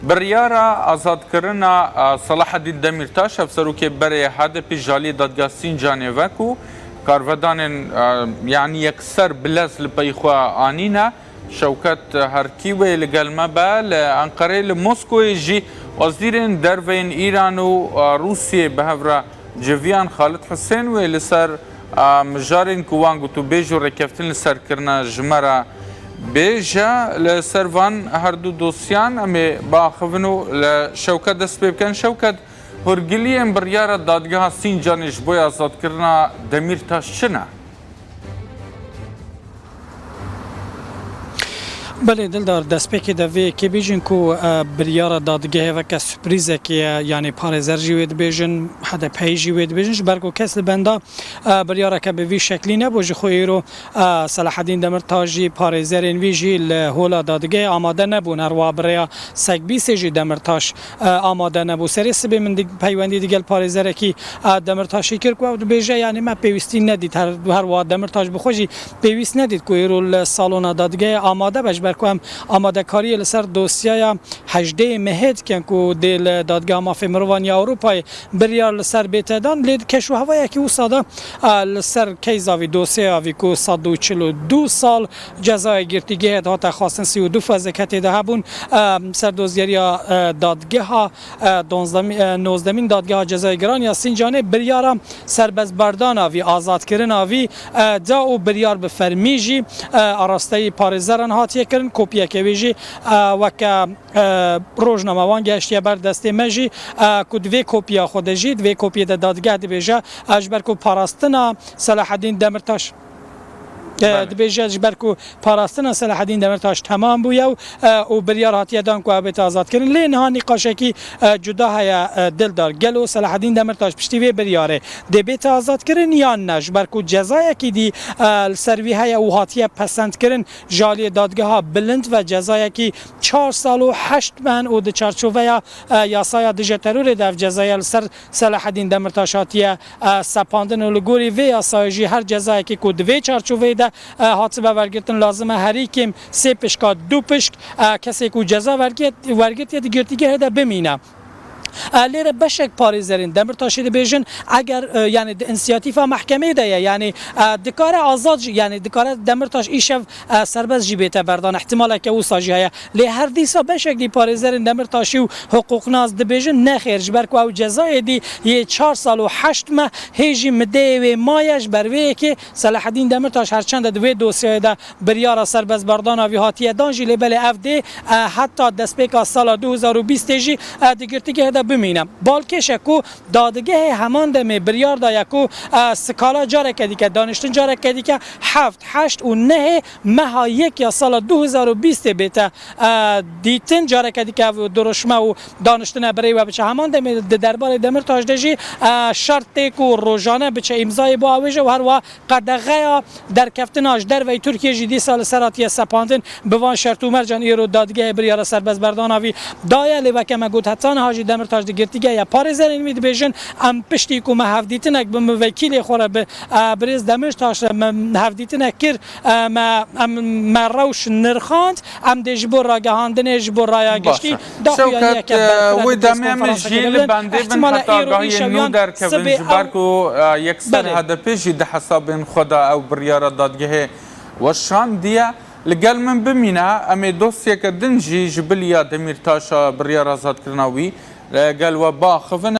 بریارا آزادکردنا صلاح الدین دمیرتاش افسروکی بری هدف جالی دادگاه سینجان وکو کارودان یعنی یکسر بلز لپیخوا آنینا شوکت هرکیوی لگلمه با لانقره لموسکوی جی وزیر دروین ایران و روسیه به هفره جویان خالد حسین و لسر مجارین کوانگو تو بیجو رکفتن لسر کرنا جمره بیجا لسروان هر دو دوسیان امی با خونو لشوکت دست بکن شوکت هرگلی امبریار دادگاه سینجانش بوی آزاد کرنا دمیرتاش چنه؟ بله دلدار دست پکی دوی که بیجن کو بریار دادگاه و که سپریزه که یعنی پارزر جوید بیجن حد پی جوید بیجنش برگو کس بنده بریار که به وی شکلی نبوجه خوی رو صلاح الدین دمیرتاجی پارزر این ویجی لحولا دادگاه آماده نبون هر وابریا سگ بیسیجی دمیرتاش آماده نبو سری سبی من پیوندی دیگل پارزر کی دمیرتاشی کرد و بیجه یعنی ما پیوستی ندید هر واد دمیرتاج بخوجی پیوست ندید کوی رو سالن دادگاه آماده بش برکم آماده کاری لسر دوسیه 18 مهد که کو دل دادگاه مافی مروانی اروپای بریار لسر بیتدان لید کشو هوایی که او ساده لسر کیزاوی دوسیه آوی کو 142 سال جزای گرتیگه هاتا خواستن 32 فزکت ده بون سر دوزگری دادگاه 19 دادگاه جزای گران یا سینجانه بریار سربز بردان آوی آزاد کردن آوی دا او بریار به فرمیجی آراسته پارزران هاتیه کرن کپیه که ویجی و که روزنامه وان گشتیه بر دسته مجی که دوی کپیه خودجی دوی کپیه دادگاه دی بیجه اجبر که پاراستنا صلاح الدین دمیرتاش دبیجه اجبر که پاراستنا صلاح الدین دمیرتاش تمام بویه و بریار هاتیه دان که آبیت آزاد کرن لین ها نقاشه که جدا های دل دار گلو صلاح الدین دمیرتاش پشتیوی بریاره دبیت آزاد کرن یا نه اجبر که جزای که دی سروی های او هاتیه پسند کرن جالی دادگاه ها بلند و جزای که 4 سال و 8 ماه و د چارچوبه یاسای دژ ترور د جزای سر صلاح الدین دمیرتاش هاتیه سپاندن و لګوري وی یاسای هر جزای که کو دوی چارچوبه ده هات به ورگتن لازمه هری کیم سه پشکا دو پشک کسی کو جزا ورگت یا گرتیگه ده بمینه لیره بشک پاریزرین دمیرتاشی دی بیجن اگر یعنی انسیاتیف محکمه ده یعنی دکار آزاد یعنی دکار دمیرتاش ایشف سرباز جیبیت بردان احتمال که او ساجی های لی هر دیسا بشک دی پاریزرین دمیرتاشی و حقوق ناز دی بیجن نخیر جبر کو او جزای دی 4 سال و 8 ماه هیجی مده و مایش بروی که صلاح الدین دمیرتاش هرچند دوی دوسیه ده بریار سرباز بردان اوی هاتیه دانجی لی بله اف دی حتی دسپیک سال 2020 جی دیگرتیگه ده بمینم بالکش کو دادگاه همان دم بریار دا یکو سکالا جاره کدی که دانشتن جاره کدی که 7 8 و 9 ماه یک یا سال 2020 بیت دیتن جاره کدی که درشمه و دانشتن برای و بچه همان دم دربار دمیرتاش دجی شرط کو روزانه بچه امضای با اوجه و هر و قدغه در کفتناش در وی ترکیه جدی سال سراتی سپاندن بوان شرط عمر جان ایرو دادگاه بریار سرباز بردانوی دایلی و که مگوت حتان حاجی دمیرتاش دیگرتیگه یا پارزرین می بیجن ام پشتی کو مهودیتنک به وکیل خوره به بریز دمیرتاش مهودیتنک کر ما روش نرخاند ام دجبر را گهاندن جبر را گشتی شوکت و دمیم جیل بنده بن حتی آگاهی نو در که بنجبر کو یکسر هدفش ده حساب خدا او بریار دادگاه وشان دیا لقال من بمینه امی دوسیه که دنجی جبلیا دمیرتاش بریار آزاد کرناوی قال وبا خفن